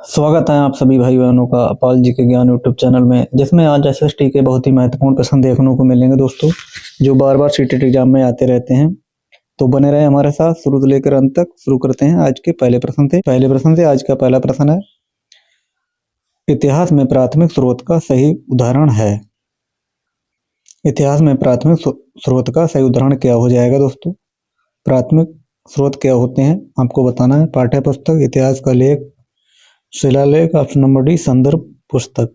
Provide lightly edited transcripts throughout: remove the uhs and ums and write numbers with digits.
स्वागत है आप सभी भाई बहनों का अपाल जी के ज्ञान यूट्यूब चैनल में, जिसमें आज एसएसटी के बहुत ही महत्वपूर्ण प्रश्न देखने को मिलेंगे दोस्तों, जो बार बार सीटेट एग्जाम में आते रहते हैं। तो बने रहे हमारे साथ शुरू से लेकर अंत तक। शुरू करते हैं आज के पहले प्रश्न से। आज का पहला प्रश्न है, इतिहास में प्राथमिक स्रोत का सही उदाहरण है। इतिहास में प्राथमिक स्रोत का सही उदाहरण क्या हो जाएगा दोस्तों? प्राथमिक स्रोत क्या होते हैं आपको बताना है। पाठ्य पुस्तक, इतिहास का लेख, शिलालेख, ऑप्शन नंबर डी संदर्भ पुस्तक।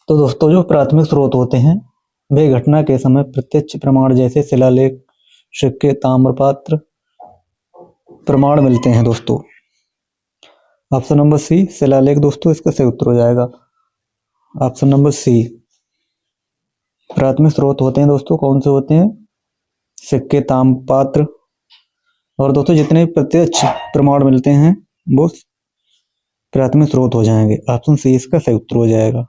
तो दोस्तों जो प्राथमिक स्रोत होते हैं वे घटना के समय प्रत्यक्ष प्रमाण जैसे शिलालेख, सिक्के, ताम्रपात्र प्रमाण मिलते हैं दोस्तों। ऑप्शन नंबर सी शिलालेख दोस्तों इसका सही उत्तर हो जाएगा। ऑप्शन नंबर सी प्राथमिक स्रोत होते हैं दोस्तों। कौन से होते हैं? सिक्के, ताम्रपात्र, और दोस्तों जितने प्रत्यक्ष प्रमाण मिलते हैं वो प्राथमिक स्रोत हो जाएंगे। ऑप्शन सी इसका सही उत्तर हो जाएगा।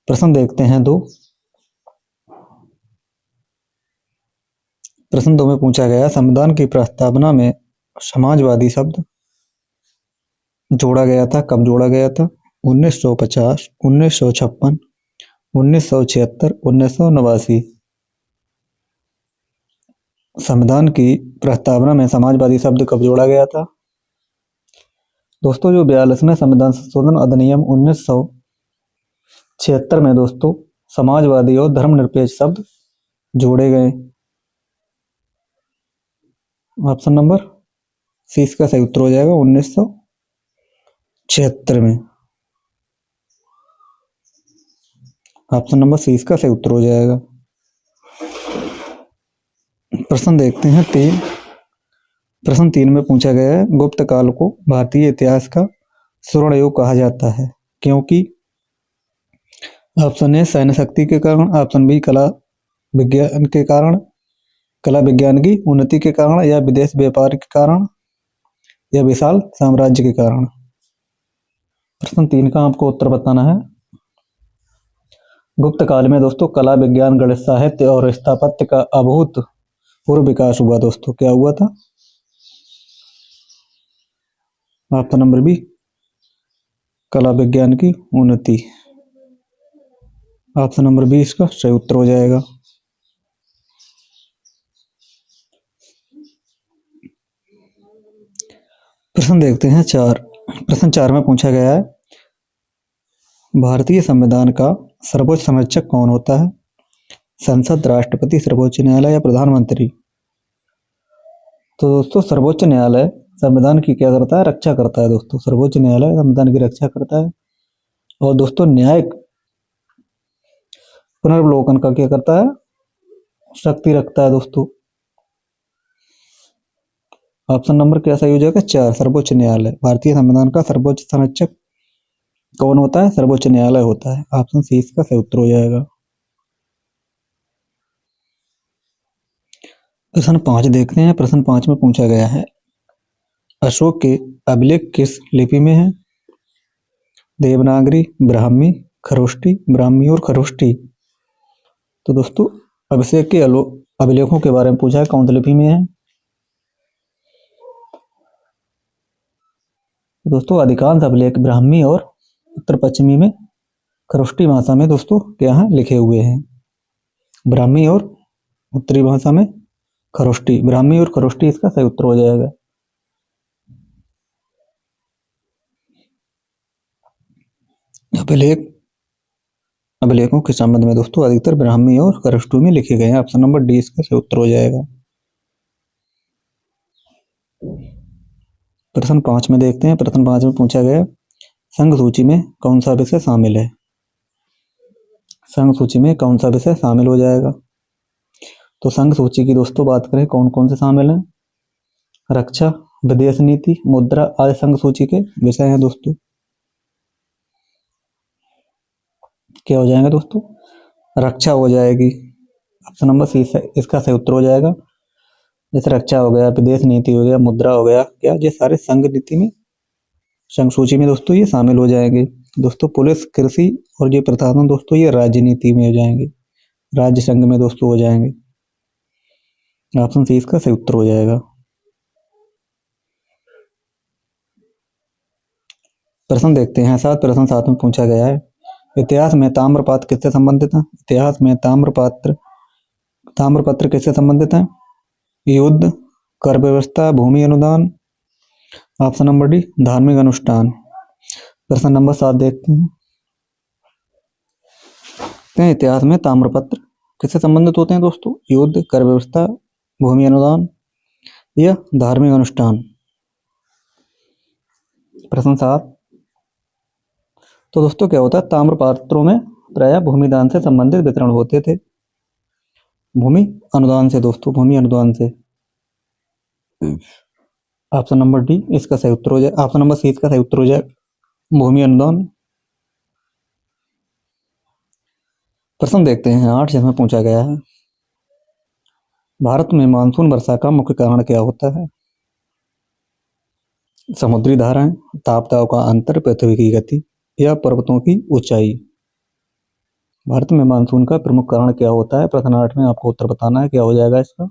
प्रश्न देखते हैं दो। प्रश्न 2 में पूछा गया, संविधान की प्रस्तावना में समाजवादी शब्द जोड़ा गया था। कब जोड़ा गया था? 1950, 1956, 1976, 1989। संविधान की प्रस्तावना में समाजवादी शब्द कब जोड़ा गया था दोस्तों? जो 42वें संविधान संशोधन अधिनियम 1976 में दोस्तों समाजवादी और धर्मनिरपेक्ष शब्द जोड़े गए। ऑप्शन नंबर सी इसका सही उत्तर हो जाएगा 1976 में। ऑप्शन नंबर सी इसका सही उत्तर हो जाएगा। प्रश्न देखते हैं 3। प्रश्न 3 में पूछा गया है, गुप्त काल को भारतीय इतिहास का स्वर्ण युग कहा जाता है क्योंकि? ऑप्शन ए सैन्य शक्ति के कारण, ऑप्शन बी कला विज्ञान के कारण, कला विज्ञान की उन्नति के कारण, या विदेश व्यापार के कारण, या विशाल साम्राज्य के कारण। प्रश्न 3 का आपको उत्तर बताना है। गुप्त काल में दोस्तों कला विज्ञान, गणित, साहित्य और स्थापत्य का अभूतपूर्व विकास हुआ दोस्तों। क्या हुआ था? ऑप्शन नंबर बी कला विज्ञान की उन्नति। ऑप्शन नंबर बी इसका सही उत्तर हो जाएगा। प्रश्न देखते हैं 4। प्रश्न 4 में पूछा गया है, भारतीय संविधान का सर्वोच्च संरक्षक कौन होता है? संसद, राष्ट्रपति, सर्वोच्च न्यायालय या प्रधानमंत्री? तो दोस्तों सर्वोच्च न्यायालय संविधान की क्या करता है? रक्षा करता है दोस्तों। सर्वोच्च न्यायालय संविधान की रक्षा करता है। और दोस्तों न्यायिक पुनर्वलोकन का क्या करता है? शक्ति रखता है दोस्तों। ऑप्शन नंबर क्या सही हो जाएगा? 4 सर्वोच्च न्यायालय। भारतीय संविधान का सर्वोच्च संरक्षक कौन होता है? सर्वोच्च न्यायालय होता है। ऑप्शन सी इसका सही उत्तर हो जाएगा। प्रश्न 5 देखते हैं। प्रश्न 5 में पूछा गया है, अशोक के अभिलेख किस लिपि में है? देवनागरी, ब्राह्मी, खरोष्टी, ब्राह्मी और खरोष्टी। तो दोस्तों अभिषेक के अभिलेखों के बारे में पूछा है, कौन सी लिपि में है? दोस्तों अधिकांश अभिलेख ब्राह्मी और उत्तर पश्चिमी में खरोष्टी भाषा में दोस्तों क्या है? लिखे हुए हैं। ब्राह्मी और उत्तरी भाषा में खरोष्टी। ब्राह्मी और खरोष्टी इसका सही उत्तर हो जाएगा। अभिलेखों के संबंध में दोस्तों अधिकतर ब्राह्मी और खरोष्टी में लिखे गए हैं। ऑप्शन नंबर डी इसका सही उत्तर हो जाएगा। प्रश्न 5 में देखते हैं। प्रश्न 5 में पूछा गया, संघ सूची में कौन सा विषय शामिल है? संघ सूची में कौन सा विषय शामिल हो जाएगा? तो संघ सूची की दोस्तों बात करें कौन कौन से शामिल हैं? रक्षा, विदेश नीति, मुद्रा आदि संघ सूची के विषय हैं दोस्तों। क्या हो जाएगा दोस्तों? रक्षा हो जाएगी। ऑप्शन नंबर सी इसका सही उत्तर हो जाएगा। जैसे रक्षा हो गया, विदेश नीति हो गया, मुद्रा हो गया, क्या ये सारे संघ नीति में, संघ सूची में दोस्तों ये शामिल हो जाएंगे। दोस्तों पुलिस, कृषि और ये प्रशासन दोस्तों ये राजनीति में हो जाएंगे, राज्य संघ में दोस्तों हो जाएंगे। ऑप्शन सी इसका सही उत्तर हो जाएगा। प्रश्न देखते हैं। प्रश्न 7 में पूछा गया है, इतिहास में ताम्रपात्र किससे संबंधित है? इतिहास में ताम्रपत्र किससे संबंधित है? युद्ध, कर व्यवस्था, भूमि अनुदान, ऑप्शन नंबर डी धार्मिक अनुष्ठान। प्रश्न नंबर 7 देखते हैं। इतिहास में ताम्रपत्र किससे संबंधित होते हैं दोस्तों? युद्ध, कर व्यवस्था, भूमि अनुदान या धार्मिक अनुष्ठान। प्रश्न 7। तो दोस्तों क्या होता है, ताम्रपात्रों में प्रायः भूमिदान से संबंधित वितरण होते थे। भूमि अनुदान से दोस्तों, भूमि अनुदान से। ऑप्शन नंबर डी इसका सही उत्तर हो जाए, ऑप्शन नंबर सी इसका सही उत्तर हो जाए, भूमि अनुदान। प्रश्न देखते हैं 8 जिसमें पूछा गया है, भारत में मानसून वर्षा का मुख्य कारण क्या होता है? समुद्री धाराएं, ताप दाब का अंतर, पृथ्वी की गति या पर्वतों की ऊंचाई। भारत में मानसून का प्रमुख कारण क्या होता है? प्रश्न 8 में आपको उत्तर बताना है, क्या हो जाएगा इसका?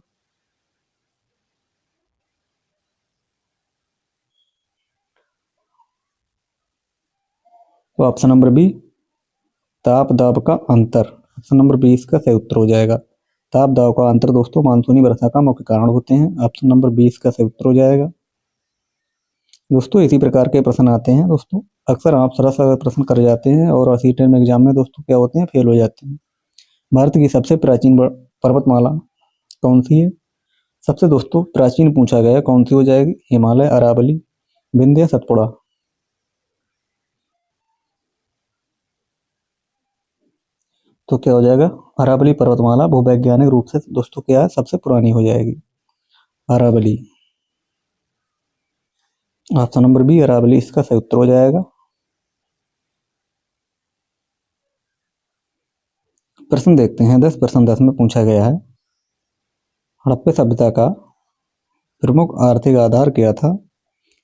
तो ऑप्शन नंबर बी ताप दाब का अंतर, ऑप्शन नंबर बी इसका सही उत्तर हो जाएगा। ताप दाब का अंतर दोस्तों मानसूनी वर्षा का मुख्य कारण होते हैं, ऑप्शन नंबर बी इसका सही उत्तर हो जाएगा। दोस्तों इसी प्रकार के प्रश्न आते हैं दोस्तों, अक्सर आप सरल सरल प्रश्न कर जाते हैं और सीटेट एग्जाम में दोस्तों क्या होते हैं, फेल हो जाते हैं। भारत की सबसे प्राचीन पर्वतमाला कौन सी है? सबसे दोस्तों प्राचीन पूछा गया, कौन सी हो जाएगी? हिमालय, अरावली, विंध्य, सतपुड़ा। तो क्या हो जाएगा? अरावली पर्वतमाला भूवैज्ञानिक रूप से दोस्तों क्या है, सबसे पुरानी हो जाएगी, Aravalli. Option number B Aravalli इसका सही उत्तर हो जाएगा। प्रश्न देखते हैं 10। प्रश्न 10 में पूछा गया है, हड़प्पा सभ्यता का प्रमुख आर्थिक आधार क्या था?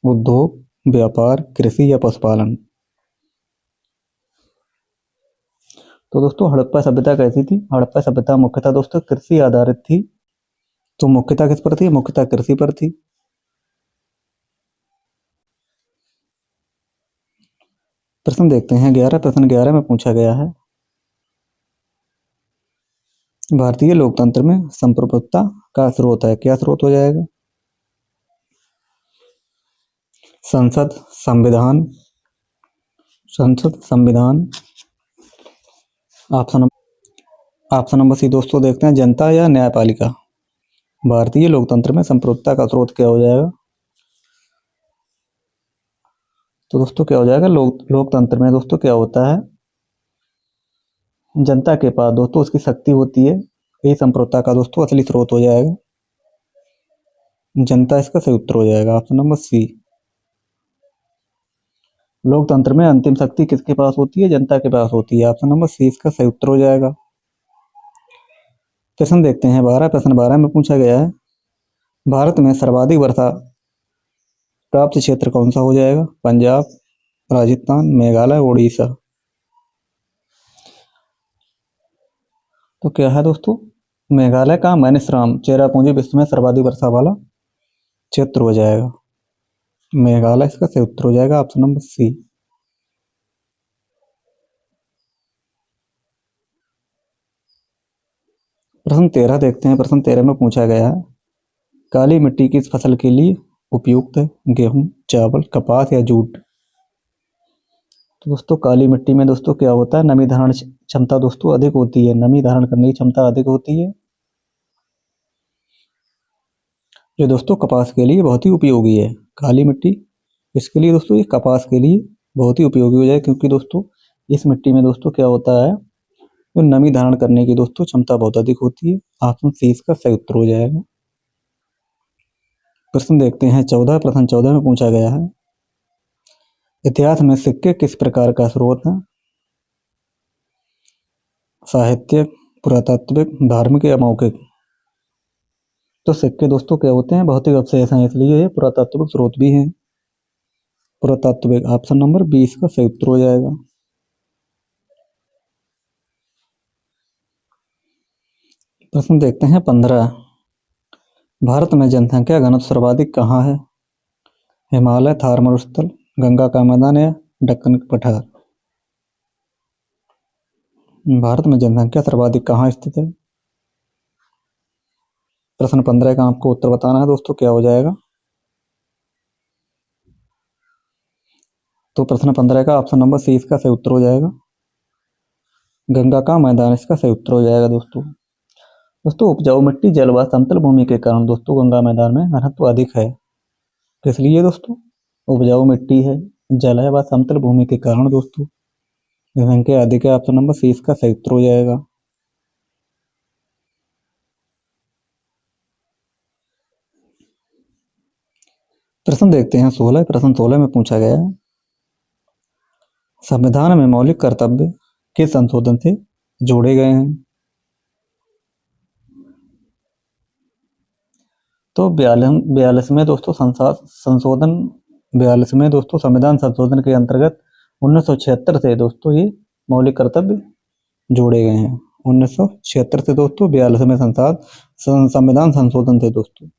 उद्योग, व्यापार, कृषि या पशुपालन। तो दोस्तों हड़प्पा सभ्यता कैसी थी? हड़प्पा सभ्यता मुख्यतः दोस्तों कृषि आधारित थी। तो मुख्यतः किस पर थी? मुख्यतः कृषि पर थी। प्रश्न देखते हैं 11। प्रश्न 11 में पूछा गया है, भारतीय लोकतंत्र में संप्रभुता का स्रोत है, क्या स्रोत हो जाएगा? संसद, संविधान, ऑप्शन नंबर सी दोस्तों देखते हैं, जनता या न्यायपालिका। भारतीय लोकतंत्र में संप्रभुता का स्रोत क्या हो जाएगा? तो दोस्तों क्या हो जाएगा, लोकतंत्र में दोस्तों क्या होता है, जनता के पास दोस्तों उसकी शक्ति होती है, यही संप्रभुता का दोस्तों असली स्रोत हो जाएगा। जनता इसका सही उत्तर हो जाएगा, ऑप्शन नंबर सी। लोकतंत्र में अंतिम शक्ति किसके पास होती है? जनता के पास होती है, ऑप्शन नंबर सी इसका सही उत्तर हो जाएगा। प्रश्न देखते हैं 12। प्रश्न 12 में पूछा गया है, भारत में सर्वाधिक वर्षा प्राप्त क्षेत्र कौन सा हो जाएगा? पंजाब, राजस्थान, मेघालय, उड़ीसा। तो क्या है दोस्तों, मेघालय का मैनसराम चेरापूंजी विश्व में सर्वाधिक वर्षा वाला क्षेत्र हो जाएगा, मेघालय इसका सही उत्तर हो जाएगा, ऑप्शन नंबर सी। प्रश्न 13 देखते हैं। प्रश्न 13 में पूछा गया है, काली मिट्टी किस फसल के लिए उपयुक्त है? गेहूं, चावल, कपास या जूट। तो दोस्तों काली मिट्टी में दोस्तों क्या होता है, नमी धारण क्षमता दोस्तों अधिक होती है, नमी धारण करने की क्षमता अधिक होती है, जो दोस्तों कपास के लिए बहुत ही उपयोगी है। काली मिट्टी इसके लिए दोस्तों, ये कपास के लिए बहुत ही उपयोगी हो जाए, क्योंकि दोस्तों इस मिट्टी में दोस्तों क्या होता है, तो नमी धारण करने की दोस्तों क्षमता बहुत अधिक होती है, ऑप्शन सी इसका सही उत्तर हो जाएगा। प्रश्न देखते हैं 14। प्रश्न 14 में पूछा गया है, इतिहास में सिक्के किस प्रकार का स्रोत है? साहित्य, पुरातात्विक, धार्मिक या मौखिक। तो सिक्के दोस्तों क्या होते हैं, भौतिक अवशेष हैं, इसलिए ये पुरातात्विक स्रोत भी हैं, पुरातात्विक, ऑप्शन नंबर 20 का सही उत्तर हो जाएगा। प्रश्न देखते हैं 15। भारत में जनसंख्या घनत्व सर्वाधिक कहाँ है? हिमालय, थार मरुस्थल, गंगा का मैदान या दक्कन के पठार। भारत में जनसंख्या सर्वाधिक कहाँ स्थित है? प्रश्न 15 का आपको उत्तर बताना है दोस्तों, क्या हो जाएगा? तो प्रश्न 15 का ऑप्शन नंबर सी इसका सही उत्तर हो जाएगा। गंगा का मैदान इसका सही उत्तर हो जाएगा दोस्तों। दोस्तों उपजाऊ मिट्टी जल व समतल भूमि के कारण दोस्तों गंगा मैदान में घनत्व अधिक है। किस लिए दोस्तों? उपजाऊ मिट्टी है, जल है व समतल भूमि के कारण दोस्तों जनसंख्या अधिक है। ऑप्शन नंबर सी इसका सही उत्तर हो जाएगा। प्रश्न देखते हैं 16। प्रश्न 16 में पूछा गया है, संविधान में मौलिक कर्तव्य किस संशोधन से जोड़े गए हैं? तो 42 में दोस्तों संशोधन 42 में दोस्तों संविधान संशोधन के अंतर्गत 1976 से दोस्तों ये मौलिक कर्तव्य जोड़े गए हैं। 1976 से दोस्तों 42 में संविधान संशोधन से दोस्तों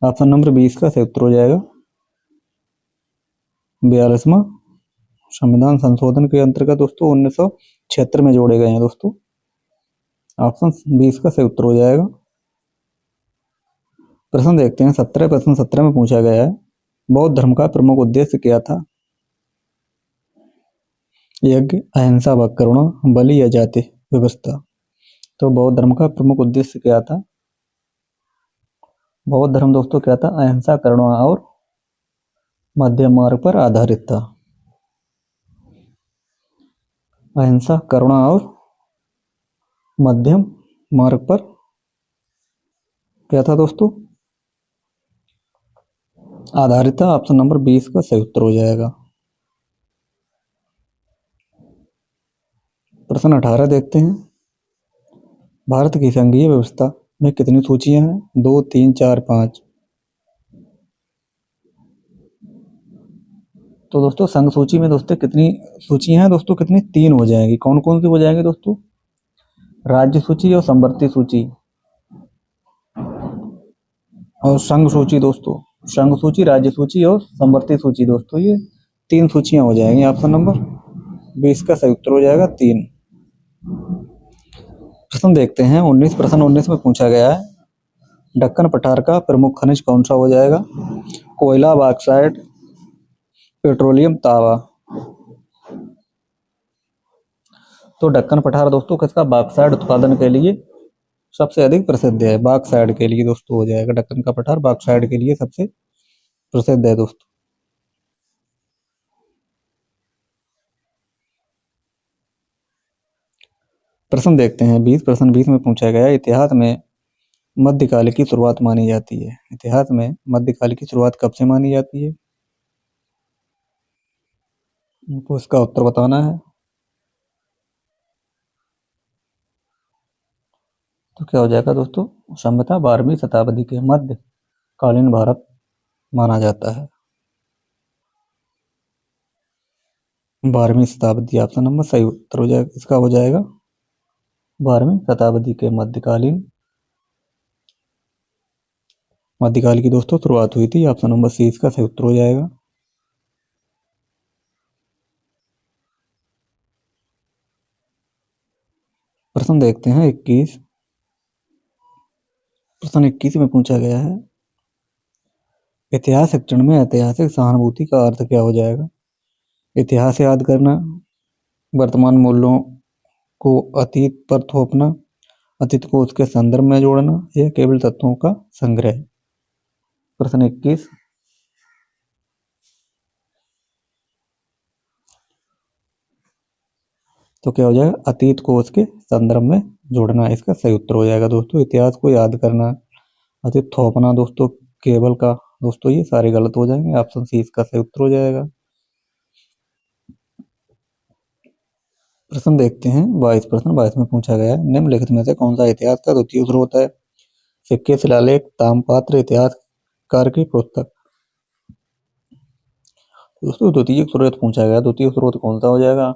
ऑप्शन नंबर 20 का सही उत्तर हो जाएगा। 42वां संविधान संशोधन के अंतर्गत दोस्तों 1976 में जोड़े गए हैं दोस्तों। ऑप्शन 20 का सही उत्तर हो जाएगा। प्रश्न देखते हैं 17। प्रश्न 17 में पूछा गया है, बौद्ध धर्म का प्रमुख उद्देश्य क्या था? यज्ञ, अहिंसा व करुणा, बलि या जाति व्यवस्था। तो बौद्ध धर्म का प्रमुख उद्देश्य क्या था? बौद्ध धर्म दोस्तों क्या था? अहिंसा, करुणा और मध्यम मार्ग पर आधारित था। अहिंसा, करुणा और मध्यम मार्ग पर क्या था दोस्तों? आधारित था। ऑप्शन नंबर 20 का सही उत्तर हो जाएगा। प्रश्न 18 देखते हैं, भारत की संघीय व्यवस्था में कितनी सूचियां हैं? 2, 3, 4, 5। तो दोस्तों संघ सूची में दोस्तों कितनी सूचियां हैं दोस्तों? कितनी? 3 हो जाएंगी। कौन कौन सी हो जाएंगी दोस्तों? राज्य सूची और संवर्ती सूची और संघ सूची दोस्तों। संघ सूची, राज्य सूची और संवर्ती सूची दोस्तों, ये 3 सूचियां हो जाएंगी। ऑप्शन नंबर 20 का सही उत्तर हो जाएगा 3। प्रश्न देखते हैं 19। प्रश्न 19 में पूछा गया है, दक्कन पठार का प्रमुख खनिज कौन सा हो जाएगा? कोयला, बॉक्साइट, पेट्रोलियम, तांबा। तो दक्कन पठार दोस्तों किसका? बॉक्साइट उत्पादन के लिए सबसे अधिक प्रसिद्ध है। बॉक्साइट के लिए दोस्तों हो जाएगा। दक्कन का पठार बॉक्साइट के लिए सबसे प्रसिद्ध है दोस्तों। प्रश्न देखते हैं 20। प्रश्न 20 में पूछा गया है, इतिहास में मध्यकाल की शुरुआत मानी जाती है। इतिहास में मध्यकाल की शुरुआत कब से मानी जाती है? तो इसका उत्तर बताना है। तो क्या हो जाएगा दोस्तों? सभ्यता 12वीं शताब्दी के मध्यकालीन भारत माना जाता है। 12वीं शताब्दी ऑप्शन नंबर सही उत्तर हो जाएगा। इसका हो जाएगा 12वीं शताब्दी के मध्यकाल की दोस्तों शुरुआत हुई थी। ऑप्शन नंबर सी इसका सही उत्तर हो जाएगा। प्रश्न देखते हैं 21। प्रश्न 21 में पूछा गया है, इतिहास शिक्षण में ऐतिहासिक सहानुभूति का अर्थ क्या हो जाएगा? इतिहास याद करना, वर्तमान मूल्यों को अतीत पर थोपना, अतीत को उसके संदर्भ में जोड़ना, या केवल तत्वों का संग्रह। प्रश्न 21। तो क्या हो जाएगा? अतीत को उसके संदर्भ में जोड़ना इसका सही उत्तर हो जाएगा दोस्तों। इतिहास को याद करना, अतीत थोपना दोस्तों, केवल का दोस्तों, ये सारे गलत हो जाएंगे। ऑप्शन सी इसका सही उत्तर हो जाएगा। प्रश्न देखते हैं 22। प्रश्न 22 में पूछा गया है, निम्नलिखित में से कौन सा इतिहास का द्वितीय स्रोत है? सिक्के, शिलालेख, ताम्रपत्र, इतिहासकार की पुस्तक। दोस्तों द्वितीय स्रोत पूछा गया, द्वितीय स्रोत कौन सा हो जाएगा?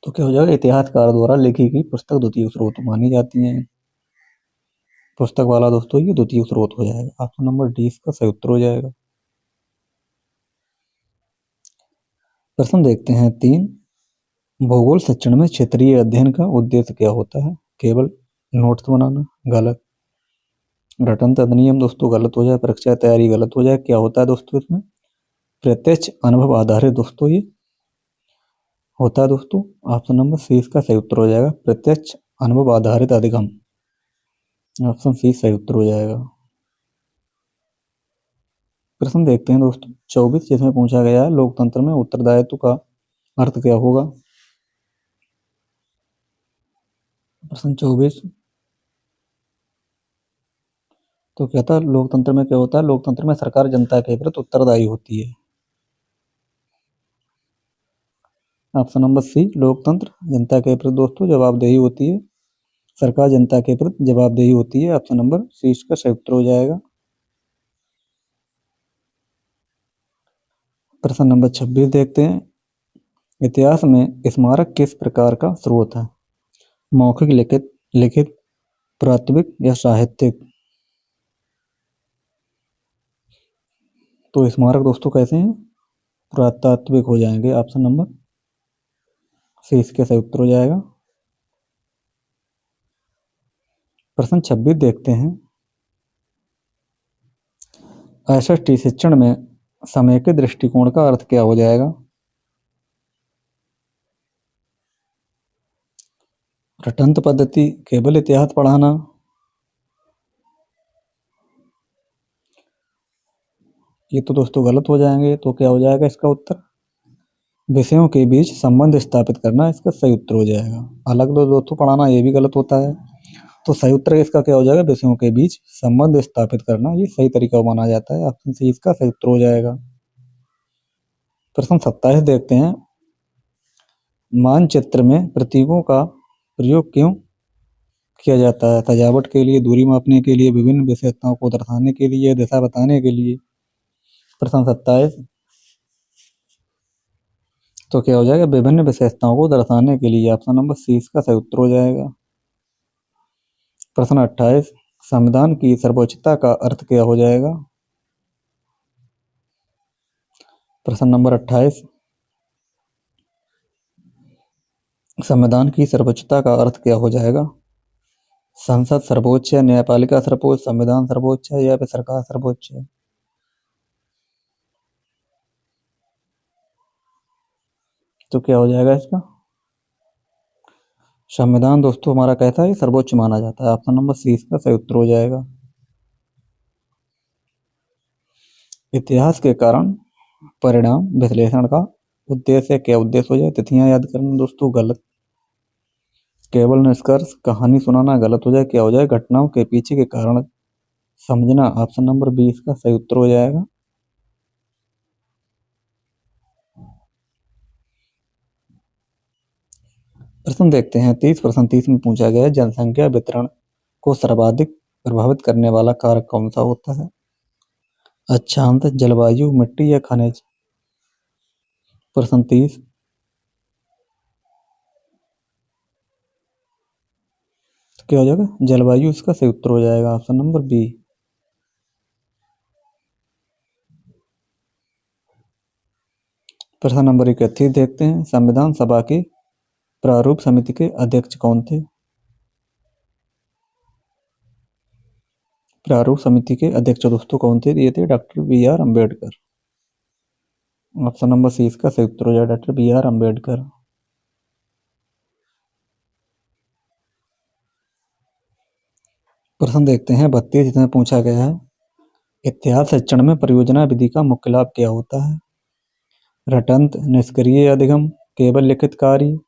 तो क्या हो जाएगा? इतिहासकार द्वारा लिखी गई पुस्तक द्वितीय स्रोत मानी जाती है। पुस्तक वाला दोस्तों ये द्वितीय स्रोत हो जाएगा। ऑप्शन नंबर डी इसका सही उत्तर हो जाएगा। प्रश्न देखते हैं 3। भूगोल शिक्षण में क्षेत्रीय अध्ययन का उद्देश्य क्या होता है? केवल नोट्स बनाना, गलत। रटंत अधिनियम दोस्तों गलत हो जाए, परीक्षा तैयारी गलत हो जाए। क्या होता है दोस्तों इसमें? प्रत्यक्ष अनुभव आधारित दोस्तों ये होता है दोस्तों। ऑप्शन नंबर सी इसका सही उत्तर हो जाएगा, प्रत्यक्ष अनुभव आधारित अधिगम। ऑप्शन सी सही उत्तर हो जाएगा। प्रश्न देखते हैं दोस्तों 24, जिसमें पूछा गया है लोकतंत्र में उत्तरदायित्व का अर्थ क्या होगा? प्रश्न 24 तो कहता है लोकतंत्र में क्या होता है? लोकतंत्र में सरकार जनता के प्रति उत्तरदायी होती है। ऑप्शन नंबर सी लोकतंत्र जनता के प्रति दोस्तों जवाबदेही होती है, सरकार जनता के प्रति जवाबदेही होती है। ऑप्शन नंबर सी इसका सही उत्तर हो जाएगा। प्रश्न नंबर 26 देखते हैं, इतिहास में स्मारक किस प्रकार का स्रोत है? मौखिक, लिखित, लिखित, पुरातात्विक या साहित्यिक? तो स्मारक दोस्तों कैसे हैं? पुरातात्विक हो जाएंगे। ऑप्शन नंबर सी इसका सही उत्तर हो जाएगा। प्रश्न 26 देखते हैं, एसएसटी शिक्षण में समय के दृष्टिकोण का अर्थ क्या हो जाएगा? रटंत पद्धति, केवल इतिहास पढ़ाना। ये तो दोस्तों गलत हो जाएंगे, तो क्या हो जाएगा इसका उत्तर? विषयों के बीच संबंध स्थापित करना इसका सही उत्तर हो जाएगा। अलग दो दोस्तों पढ़ाना ये भी गलत होता है, तो सही उत्तर इसका क्या हो जाएगा? विषयों के बीच संबंध स्थापित करना ये सही तरीका माना जाता है। ऑप्शन सी इसका सही उत्तर हो जाएगा। प्रश्न 27 देखते हैं, मानचित्र में प्रतीकों का प्रयोग क्यों किया जाता है? सजावट के लिए, दूरी मापने के लिए, विभिन्न विशेषताओं को दर्शाने के लिए, दिशा बताने के लिए? प्रश्न 27 तो क्या हो जाएगा? विभिन्न विशेषताओं को दर्शाने के लिए। ऑप्शन नंबर सी इसका सही उत्तर हो जाएगा। प्रश्न 28, संविधान की सर्वोच्चता का अर्थ क्या हो जाएगा? प्रश्न नंबर 28, संविधान की सर्वोच्चता का अर्थ क्या हो जाएगा? संसद सर्वोच्च है, न्यायपालिका सर्वोच्च, संविधान सर्वोच्च है या फिर सरकार सर्वोच्च है? तो क्या हो जाएगा इसका? संविधान दोस्तों हमारा कहता है सर्वोच्च माना जाता है। ऑप्शन नंबर सी इसका सही उत्तर हो जाएगा। इतिहास के कारण परिणाम विश्लेषण का उद्देश्य क्या उद्देश्य हो जाए? तिथियां याद करना दोस्तों गलत। केवल निष्कर्ष कहानी सुनाना गलत हो जाए। क्या हो जाए? घटनाओं के पीछे के कारण समझना। ऑप्शन नंबर 20 का सही उत्तर हो जाएगा। प्रश्न देखते हैं 30, प्रश्न 30 में पूछा गया है जनसंख्या वितरण को सर्वाधिक प्रभावित करने वाला कारक कौन सा होता है? अक्षांश, जलवायु, मिट्टी या खनिज? प्रश्न 30 तो क्या हो जाएगा? जलवायु इसका सही उत्तर हो जाएगा। Option number B. प्रश्न नंबर 31 देखते हैं, संविधान सभा की प्रारूप समिति के अध्यक्ष कौन थे? प्रारूप समिति के अध्यक्ष दोस्तों कौन थे? ये थे doctor BR Ambedkar. Option number C इसका सही उत्तर हो जाएगा, डॉक्टर BR अम्बेडकर। प्रश्न देखते हैं 32, इसमें पूछा गया है इतिहास शिक्षण में परियोजना विधि का मुख्य लाभ क्या होता है? रटंत, निष्क्रिय अधिगम, केवल लिखित कार्य,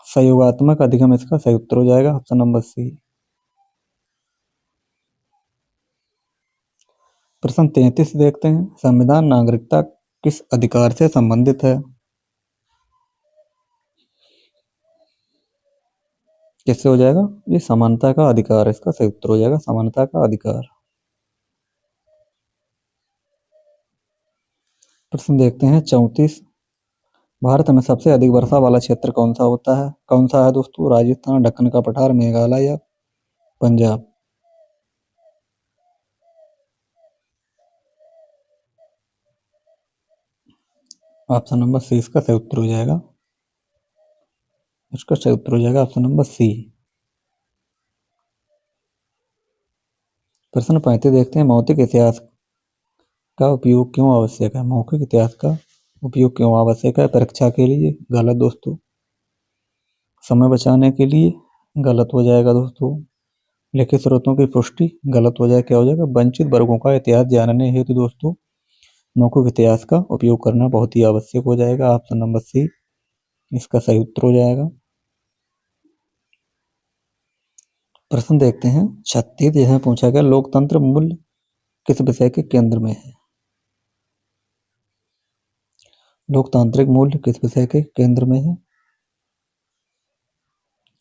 सहयोगात्मक अधिगम? इसका सही उत्तर हो जाएगा ऑप्शन नंबर सी। प्रश्न 33 देखते हैं, संविधान नागरिकता किस अधिकार से संबंधित है? किससे हो जाएगा? ये समानता का अधिकार है, इसका सही उत्तर हो जाएगा समानता का अधिकार। प्रश्न देखते हैं 34, भारत में सबसे अधिक वर्षा वाला क्षेत्र कौन सा होता है? कौन सा है दोस्तों? राजस्थान, दक्कन का पठार, मेघालय या पंजाब? ऑप्शन नंबर सी इसका सही उत्तर हो जाएगा। इसका सही उत्तर हो जाएगा ऑप्शन नंबर सी। प्रश्न 35 देखते हैं, मौखिक इतिहास का उपयोग क्यों आवश्यक है? मौखिक इतिहास का उपयोग क्यों आवश्यक है? परीक्षा के लिए, गलत दोस्तों। समय बचाने के लिए, गलत हो जाएगा दोस्तों। लिखित स्रोतों की पुष्टि, गलत हो जाएगा। क्या हो जाएगा? वंचित वर्गों का इतिहास जानने हेतु दोस्तों मौखिक इतिहास का उपयोग करना बहुत ही आवश्यक हो जाएगा। ऑप्शन नंबर सी इसका सही उत्तर हो जाएगा। प्रश्न देखते हैं 36, यह पूछा गया, लोकतंत्र मूल्य किस विषय के केंद्र में है? लोकतांत्रिक मूल्य किस विषय के केंद्र में है?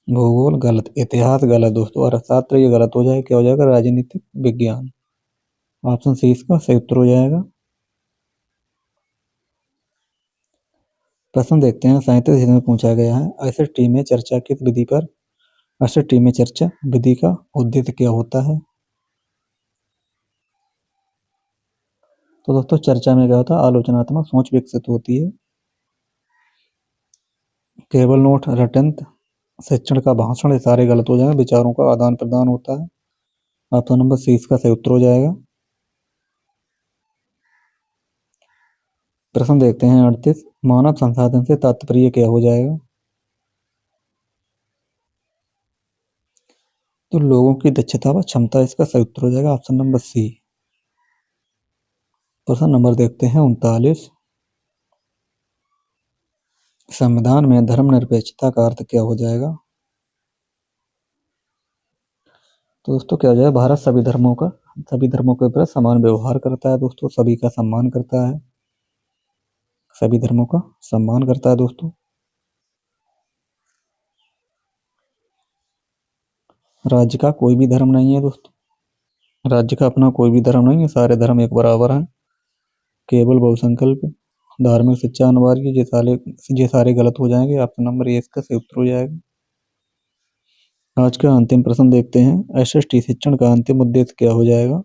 भूगोल, गलत। इतिहास, गलत दोस्तों। अर्थशास्त्र, ये गलत हो जाएगा। क्या हो जाएगा? राजनीतिक विज्ञान। ऑप्शन सी इसका सही उत्तर हो जाएगा। प्रश्न देखते हैं 37 में पूछा गया है, एसएसटी में चर्चा किस विधि पर, एसएसटी में चर्चा विधि का उद्देश्य क्या होता है? तो दोस्तों चर्चा में क्या होता है? आलोचनात्मक सोच विकसित होती है। केवल नोट, रटंत, शिक्षण का भाषण, ये सारे गलत हो जाएंगे। विचारों का आदान प्रदान होता है। ऑप्शन नंबर सी इसका सही उत्तर हो जाएगा। प्रश्न देखते हैं 38, मानव संसाधन से तात्पर्य क्या हो जाएगा? तो लोगों की दक्षता व क्षमता, इसका सही उत्तर हो जाएगा। Option number C. प्रश्न नंबर देखते हैं 39, संविधान में धर्मनिरपेक्षता का अर्थ क्या हो जाएगा? तो दोस्तों क्या हो जाएगा? भारत सभी धर्मों के प्रति समान व्यवहार करता है दोस्तों, सभी का सम्मान करता है, सभी धर्मों का सम्मान करता है दोस्तों। राज्य का कोई भी धर्म नहीं है दोस्तों, राज्य का अपना कोई भी धर्म नहीं है, सारे धर्म एक बराबर हैं। केवल बहुसंकल्प, धार्मिक शिक्षा अनिवार्य, ये सारे गलत हो जाएंगे। ऑप्शन नंबर ए इसका सही उत्तर हो जाएगा। आज का अंतिम प्रश्न देखते हैं, एसएसटी शिक्षण का अंतिम उद्देश्य क्या हो जाएगा?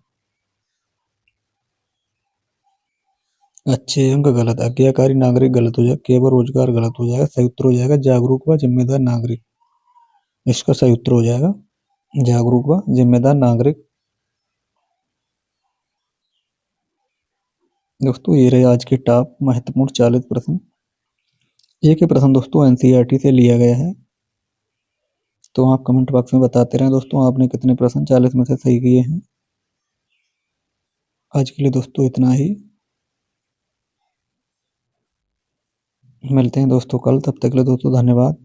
अच्छे अंक, गलत। आज्ञाकारी नागरिक, गलत हो जाएगा। केवल रोजगार, गलत हो जाएगा। सही उत्तर हो जाएगा जागरूक व जिम्मेदार नागरिक, इसका सही उत्तर हो जाएगा जागरूक व जिम्मेदार नागरिक। दोस्तों ये रहे आज के टॉप महत्वपूर्ण 40 प्रश्न। एक ही प्रश्न दोस्तों एनसीईआरटी से लिया गया है, तो आप कमेंट बॉक्स में बताते रहें दोस्तों आपने कितने प्रश्न 40 में से सही किए हैं। आज के लिए दोस्तों इतना ही, मिलते हैं दोस्तों कल, तब तक के लिए दोस्तों धन्यवाद।